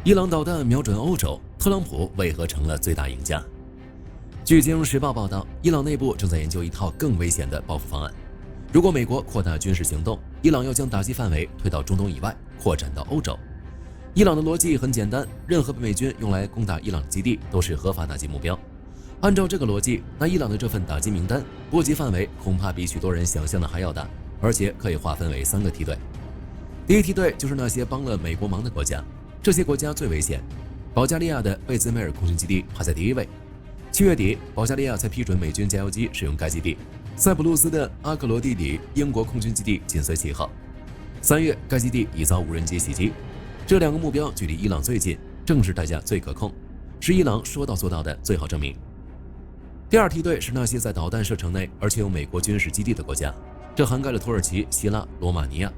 伊朗导弹瞄准欧洲，特朗普为何成了最大赢家？据《金融时报》报道，伊朗内部正在研究一套更危险的报复方案。如果美国扩大军事行动，伊朗要将打击范围推到中东以外，扩展到欧洲。伊朗的逻辑很简单，任何被美军用来攻打伊朗的基地都是合法打击目标。按照这个逻辑，那伊朗的这份打击名单波及范围恐怕比许多人想象的还要大，而且可以划分为3个梯队。第一梯队就是那些帮了美国忙的国家，这些国家最危险。保加利亚的贝兹梅尔空军基地排在第1位。7月底，保加利亚才批准美军加油机使用该基地。塞浦路斯的阿克罗蒂里英国空军基地紧随其后。3月，该基地已遭无人机袭击。这2个目标距离伊朗最近，政治代价最可控，是伊朗说到做到的最好证明。第2梯队是那些在导弹射程内而且有美国军事基地的国家，这涵盖了土耳其、希腊、罗马尼亚。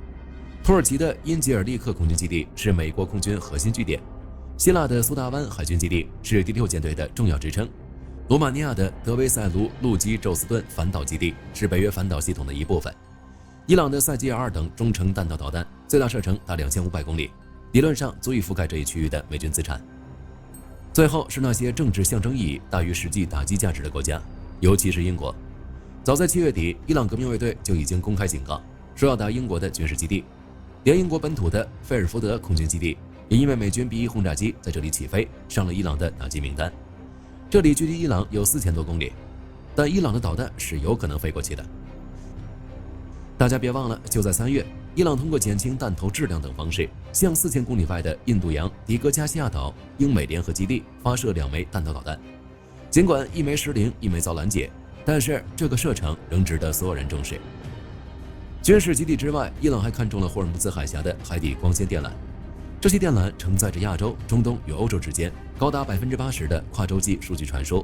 土耳其的因吉尔利克空军基地是美国空军核心据点，希腊的苏达湾海军基地是第6舰队的重要支撑，罗马尼亚的德维塞卢陆基宙斯顿反导基地是北约反导系统的一部分。伊朗的塞吉尔2等中程弹道导弹最大射程达2500公里，理论上足以覆盖这一区域的美军资产。最后是那些政治象征意义大于实际打击价值的国家，尤其是英国。早在7月底，伊朗革命卫队就已经公开警告，说要打英国的军事基地，连英国本土的菲尔福德空军基地也因为美军 B-1轰炸机在这里起飞，上了伊朗的打击名单。这里距离伊朗有4000多公里，但伊朗的导弹是有可能飞过去的。大家别忘了，就在3月，伊朗通过减轻弹头质量等方式，向4000公里外的印度洋迪戈加西亚岛英美联合基地发射2枚弹道导弹。尽管1枚失灵，1枚遭拦截，但是这个射程仍值得所有人重视。军事基地之外，伊朗还看中了霍尔木兹海峡的海底光纤电缆，这些电缆承载着亚洲、中东与欧洲之间高达80%的跨洲际数据传输。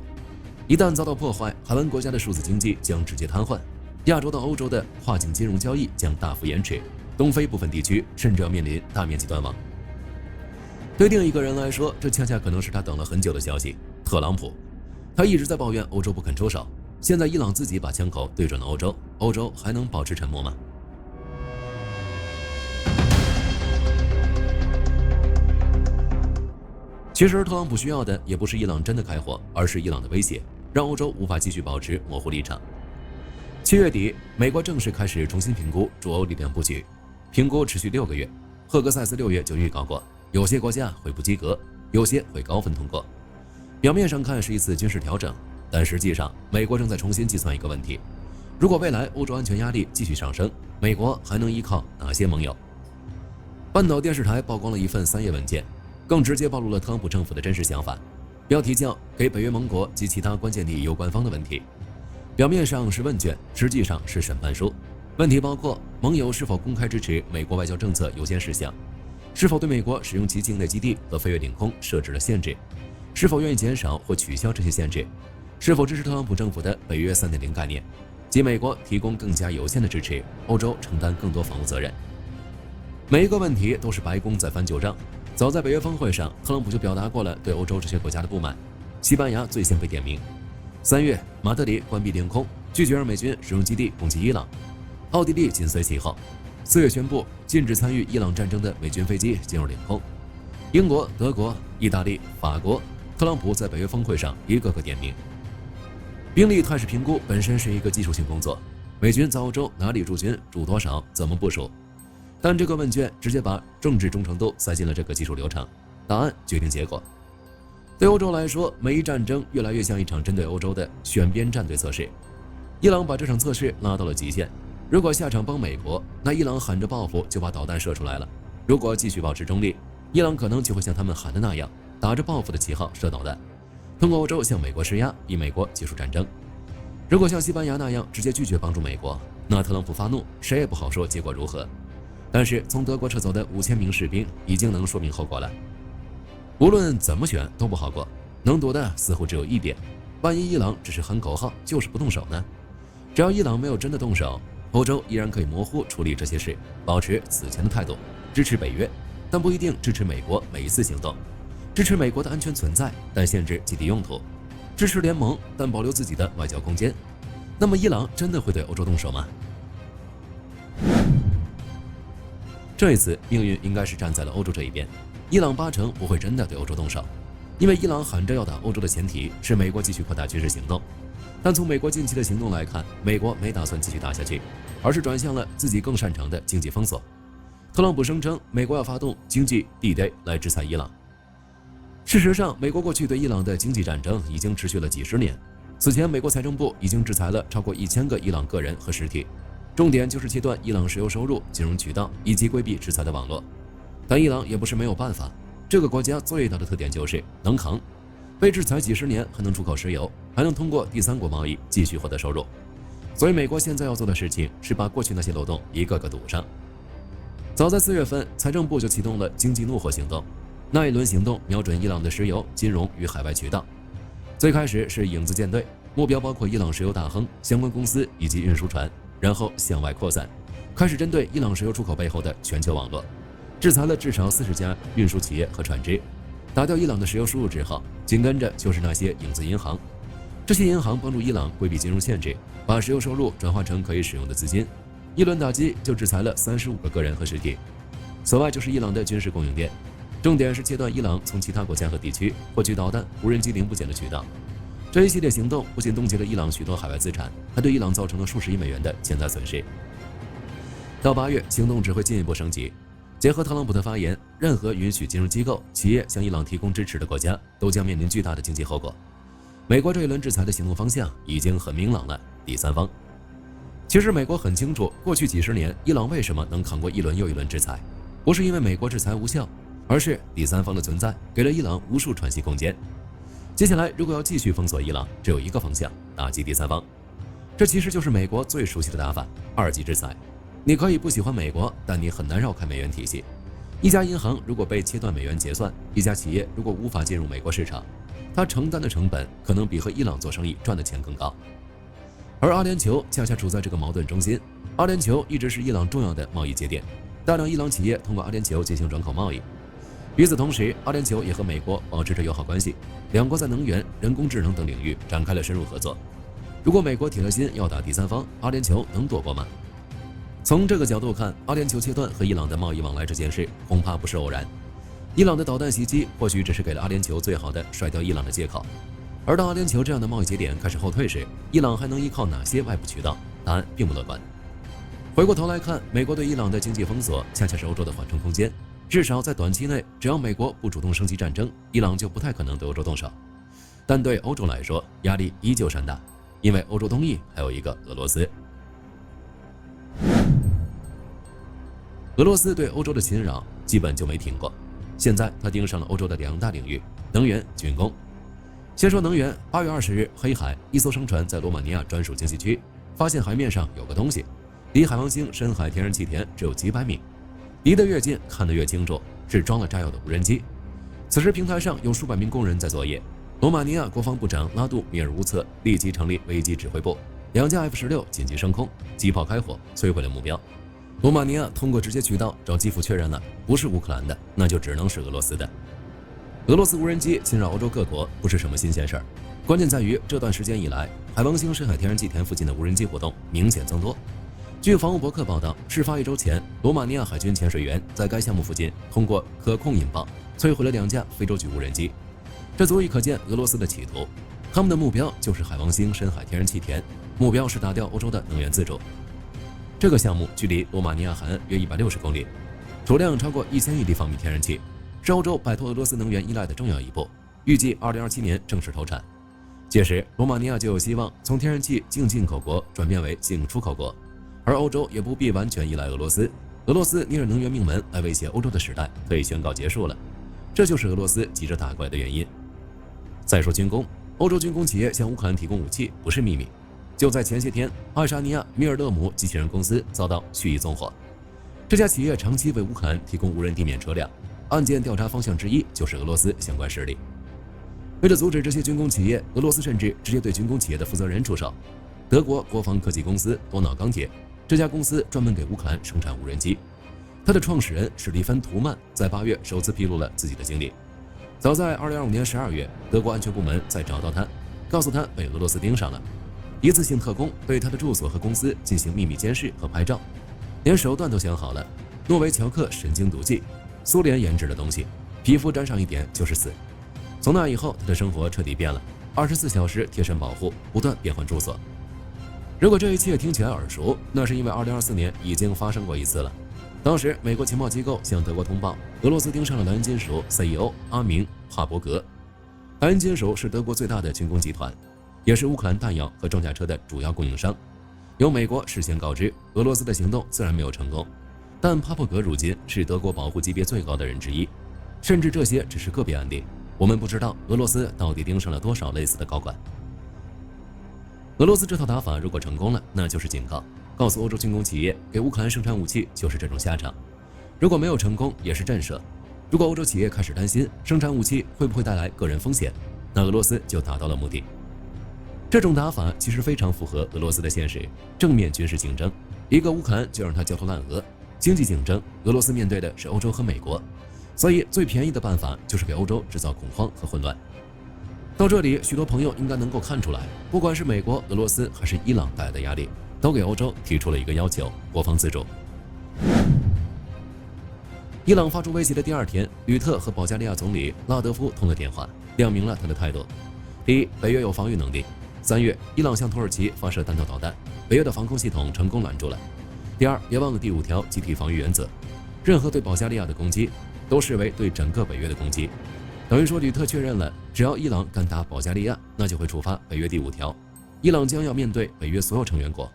一旦遭到破坏，海湾国家的数字经济将直接瘫痪。亚洲到欧洲的跨境金融交易将大幅延迟，东非部分地区甚至要面临大面积断网。对另一个人来说，这恰恰可能是他等了很久的消息——特朗普。他一直在抱怨欧洲不肯出手，现在伊朗自己把枪口对准了欧洲，欧洲还能保持沉默吗？其实特朗普需要的也不是伊朗真的开火，而是伊朗的威胁，让欧洲无法继续保持模糊立场。7月底，美国正式开始重新评估驻欧力量布局，评估持续6个月。赫格塞斯6月就预告过，有些国家会不及格，有些会高分通过。表面上看是一次军事调整，但实际上美国正在重新计算一个问题：如果未来欧洲安全压力继续上升，美国还能依靠哪些盟友？半岛电视台曝光了一份3页文件，更直接暴露了特朗普政府的真实想法，标题叫“给北约盟国及其他关键利益攸关方的问题”。表面上是问卷，实际上是审判书。问题包括盟友是否公开支持美国外交政策优先事项，是否对美国使用其境内基地和飞越领空设置了限制，是否愿意减少或取消这些限制，是否支持特朗普政府的北约 3.0 概念，即美国提供更加有限的支持，欧洲承担更多防务责任。每一个问题都是白宫在翻旧账。早在北约峰会上，特朗普就表达过了对欧洲这些国家的不满。西班牙最先被点名。3月，马德里关闭领空，拒绝让美军使用基地攻击伊朗。奥地利紧随其后。4月宣布禁止参与伊朗战争的美军飞机进入领空。英国、德国、意大利、法国，特朗普在北约峰会上一个个点名。兵力态势评估本身是一个技术性工作，美军在欧洲哪里驻军、驻多少、怎么部署，但这个问卷直接把政治忠诚度塞进了这个技术流程，答案决定结果。对欧洲来说，美伊战争越来越像一场针对欧洲的选边站队测试。伊朗把这场测试拉到了极限，如果下场帮美国，那伊朗喊着报复就把导弹射出来了；如果继续保持中立，伊朗可能就会像他们喊的那样，打着报复的旗号射导弹，通过欧洲向美国施压，逼美国结束战争。如果像西班牙那样直接拒绝帮助美国，那特朗普发怒，谁也不好说结果如何。但是从德国撤走的5000名士兵已经能说明后果了。无论怎么选都不好过，能赌的似乎只有一点：万一伊朗只是喊口号，就是不动手呢？只要伊朗没有真的动手，欧洲依然可以模糊处理这些事，保持此前的态度，支持北约，但不一定支持美国每一次行动；支持美国的安全存在，但限制基地用途；支持联盟，但保留自己的外交空间。那么伊朗真的会对欧洲动手吗？这一次命运应该是站在了欧洲这一边。伊朗80%不会真的对欧洲动手，因为伊朗喊着要打欧洲的前提是美国继续扩大军事行动。但从美国近期的行动来看，美国没打算继续打下去，而是转向了自己更擅长的经济封锁。特朗普声称美国要发动经济D-Day来制裁伊朗。事实上，美国过去对伊朗的经济战争已经持续了几十年。此前，美国财政部已经制裁了超过1000个伊朗个人和实体，重点就是切断伊朗石油收入、金融渠道以及规避制裁的网络。但伊朗也不是没有办法，这个国家最大的特点就是能扛，被制裁几十年还能出口石油，还能通过第三国贸易继续获得收入。所以，美国现在要做的事情是把过去那些漏洞一个个堵上。早在4月份，财政部就启动了经济怒火行动，那一轮行动瞄准伊朗的石油、金融与海外渠道。最开始是影子舰队，目标包括伊朗石油大亨、相关公司以及运输船，然后向外扩散，开始针对伊朗石油出口背后的全球网络，制裁了至少40家运输企业和船只，打掉伊朗的石油输入之后，紧跟着就是那些影子银行。这些银行帮助伊朗规避金融限制，把石油收入转化成可以使用的资金。一轮打击就制裁了35个个人和实体。此外就是伊朗的军事供应链，重点是切断伊朗从其他国家和地区获取导弹、无人机零部件的渠道。这一系列行动不仅冻结了伊朗许多海外资产，还对伊朗造成了数十亿美元的潜在损失。到8月，行动只会进一步升级。结合特朗普的发言，任何允许金融机构、企业向伊朗提供支持的国家，都将面临巨大的经济后果。美国这一轮制裁的行动方向已经很明朗了，第三方。其实美国很清楚，过去几十年伊朗为什么能扛过一轮又一轮制裁，不是因为美国制裁无效，而是第三方的存在给了伊朗无数喘息空间。接下来如果要继续封锁伊朗，只有一个方向，打击第三方。这其实就是美国最熟悉的打法，二级制裁。你可以不喜欢美国，但你很难绕开美元体系。一家银行如果被切断美元结算，一家企业如果无法进入美国市场，它承担的成本可能比和伊朗做生意赚的钱更高。而阿联酋恰恰处在这个矛盾中心，阿联酋一直是伊朗重要的贸易节点，大量伊朗企业通过阿联酋进行转口贸易。与此同时，阿联酋也和美国保持着友好关系，两国在能源、人工智能等领域展开了深入合作。如果美国铁了心要打第三方，阿联酋能躲过吗？从这个角度看，阿联酋切断和伊朗的贸易往来这件事恐怕不是偶然。伊朗的导弹袭击或许只是给了阿联酋最好的甩掉伊朗的借口。而当阿联酋这样的贸易节点开始后退时，伊朗还能依靠哪些外部渠道？答案并不乐观。回过头来看，美国对伊朗的经济封锁恰恰是欧洲的缓冲空间。至少在短期内，只要美国不主动升级战争，伊朗就不太可能对欧洲动手。但对欧洲来说，压力依旧山大，因为欧洲东翼还有一个俄罗斯。俄罗斯对欧洲的侵扰基本就没停过，现在它盯上了欧洲的2大领域：能源、军工。先说能源，8月20日，黑海一艘商船在罗马尼亚专属经济区发现海面上有个东西，离海王星深海天然气田只有几百米，离得越近看得越清楚，是装了炸药的无人机。此时平台上有数百名工人在作业。罗马尼亚国防部长拉杜米尔乌策立即成立危机指挥部，2架 F-16紧急升空，机炮开火摧毁了目标。罗马尼亚通过直接渠道找基辅确认了，不是乌克兰的，那就只能是俄罗斯的。俄罗斯无人机侵扰欧洲各国不是什么新鲜事儿，关键在于这段时间以来，海王星深海天然气田附近的无人机活动明显增多。据防务博客报道，事发1周前，罗马尼亚海军潜水员在该项目附近通过可控引爆摧毁了2架非洲举无人机，这足以可见俄罗斯的企图。他们的目标就是海王星深海天然气田，目标是打掉欧洲的能源自主。这个项目距离罗马尼亚海岸约160公里，储量超过1000亿立方米天然气，是欧洲摆脱俄罗斯能源依赖的重要一步，预计2027年正式投产。届时，罗马尼亚就有希望从天然气净进口国转变为净出口国，而欧洲也不必完全依赖俄罗斯。俄罗斯捏着能源命门来威胁欧洲的时代可以宣告结束了，这就是俄罗斯急着打过来的原因。再说军工，欧洲军工企业向乌克兰提供武器不是秘密。就在前些天，爱沙尼亚米尔勒姆机器人公司遭到蓄意纵火。这家企业长期为乌克兰提供无人地面车辆，案件调查方向之一就是俄罗斯相关势力。为了阻止这些军工企业，俄罗斯甚至直接对军工企业的负责人出手。德国国防科技公司多瑙钢铁，这家公司专门给乌克兰生产无人机。它的创始人史蒂芬·图曼在8月首次披露了自己的经历。早在2025年12月，德国安全部门才找到他，告诉他被俄罗斯盯上了。一次性特工对他的住所和公司进行秘密监视和拍照，连手段都想好了，诺维乔克神经毒剂，苏联研制的东西，皮肤沾上一点就是死。从那以后，他的生活彻底变了，24小时贴身保护，不断变换住所。如果这一切听起来耳熟，那是因为2024年已经发生过一次了。当时，美国情报机构向德国通报，俄罗斯盯上了莱茵金属 CEO 阿明·帕伯格。莱茵金属是德国最大的军工集团，也是乌克兰弹药和装甲车的主要供应商。由美国事先告知，俄罗斯的行动自然没有成功，但帕伯格如今是德国保护级别最高的人之一，甚至这些只是个别案例，我们不知道俄罗斯到底盯上了多少类似的高管。俄罗斯这套打法如果成功了，那就是警告，告诉欧洲军工企业给乌克兰生产武器就是这种下场；如果没有成功，也是震慑。如果欧洲企业开始担心生产武器会不会带来个人风险，那俄罗斯就达到了目的。这种打法其实非常符合俄罗斯的现实，正面军事竞争，一个乌克兰就让他焦头烂额；经济竞争，俄罗斯面对的是欧洲和美国，所以最便宜的办法就是给欧洲制造恐慌和混乱。到这里，许多朋友应该能够看出来，不管是美国、俄罗斯还是伊朗带来的压力，都给欧洲提出了一个要求：国防自主。伊朗发出威胁的第二天，吕特和保加利亚总理拉德夫通了电话，亮明了他的态度：第一，北约有防御能力；3月，伊朗向土耳其发射弹道导弹，北约的防空系统成功拦住了；第二，别忘了第5条集体防御原则，任何对保加利亚的攻击都视为对整个北约的攻击。等于说，吕特确认了，只要伊朗敢打保加利亚，那就会触发北约第5条，伊朗将要面对北约所有成员国。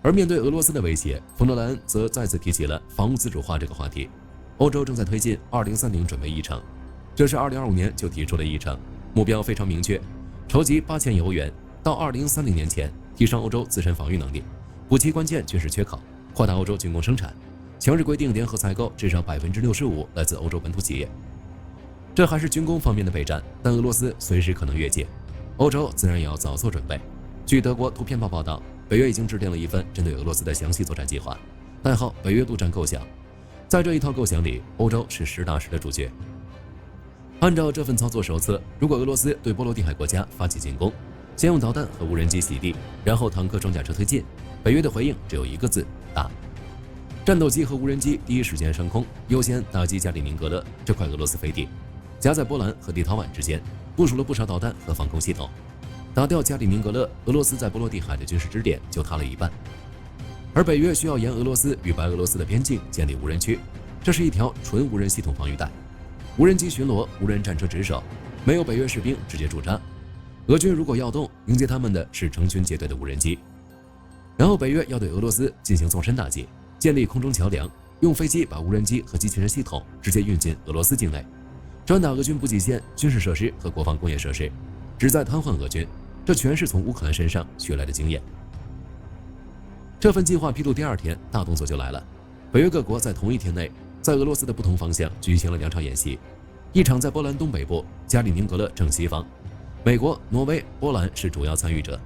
而面对俄罗斯的威胁，冯德莱恩则再次提起了防务自主化这个话题。欧洲正在推进2030准备议程，这是2025年就提出的议程，目标非常明确，筹集8000亿欧元，到2030年前提升欧洲自身防御能力，补齐关键军事缺口，扩大欧洲军工生产，强制规定联合采购至少65%来自欧洲本土企业。这还是军工方面的备战，但俄罗斯随时可能越界，欧洲自然也要早做准备。据德国图片报报道，北约已经制定了一份针对俄罗斯的详细作战计划，代号北约陆战构想。在这一套构想里，欧洲是实打实的主角。按照这份操作手册，如果俄罗斯对波罗的海国家发起进攻，先用导弹和无人机洗地，然后坦克装甲车推进，北约的回应只有一个字：打。战斗机和无人机第一时间升空，优先打击加里宁格勒这块俄罗斯飞地，夹在波兰和立陶宛之间，部署了不少导弹和防空系统。打掉加里宁格勒，俄罗斯在波罗的海的军事支点就塌了一半。而北约需要沿俄罗斯与白俄罗斯的边境建立无人区，这是一条纯无人系统防御带，无人机巡逻，无人战车值守，没有北约士兵直接驻扎。俄军如果要动，迎接他们的是成群结队的无人机。然后北约要对俄罗斯进行纵深打击，建立空中桥梁，用飞机把无人机和机器人系统直接运进俄罗斯境内，专打俄军补给线、军事设施和国防工业设施，旨在瘫痪俄军。这全是从乌克兰身上学来的经验。这份计划披露第2天，大动作就来了。北约各国在同一天内，在俄罗斯的不同方向举行了2场演习，一场在波兰东北部，加里宁格勒正西方，美国、挪威、波兰是主要参与者，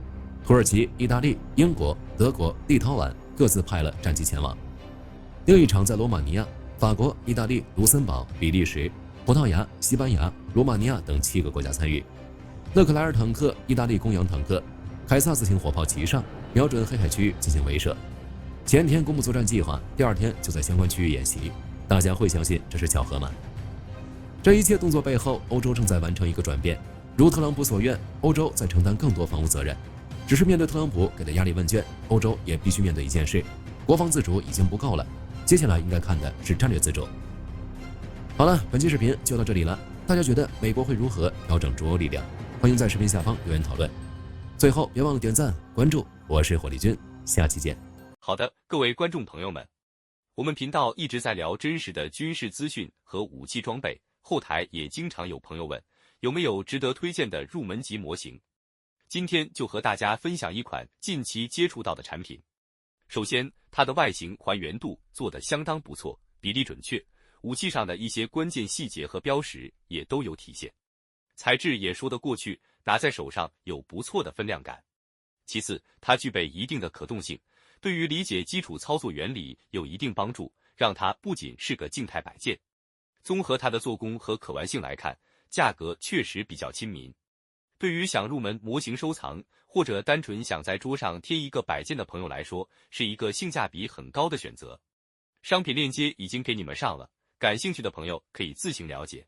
土耳其、意大利、英国、德国、立陶宛各自派了战机前往。另一场在罗马尼亚，法国、意大利、卢森堡、比利时、葡萄牙、西班牙、罗马尼亚等7个国家参与。勒克莱尔坦克、意大利公羊坦克、凯撒斯型火炮齐上，瞄准黑海区域进行围射。前天公布作战计划，第2天就在相关区域演习，大家会相信这是巧合吗？这一切动作背后，欧洲正在完成一个转变。如特朗普所愿，欧洲在承担更多防务责任。只是面对特朗普给的压力问卷，欧洲也必须面对一件事：国防自主已经不够了，接下来应该看的是战略自主。好了，本期视频就到这里了，大家觉得美国会如何调整驻欧力量？欢迎在视频下方留言讨论。最后别忘了点赞关注，我是火力军，下期见。好的，各位观众朋友们，我们频道一直在聊真实的军事资讯和武器装备，后台也经常有朋友问有没有值得推荐的入门级模型。今天就和大家分享一款近期接触到的产品。首先，它的外形还原度做得相当不错，比例准确，武器上的一些关键细节和标识也都有体现，材质也说得过去，拿在手上有不错的分量感。其次，它具备一定的可动性，对于理解基础操作原理有一定帮助，让它不仅是个静态摆件。综合它的做工和可玩性来看，价格确实比较亲民。对于想入门模型收藏，或者单纯想在桌上贴一个摆件的朋友来说，是一个性价比很高的选择。商品链接已经给你们上了，感兴趣的朋友可以自行了解。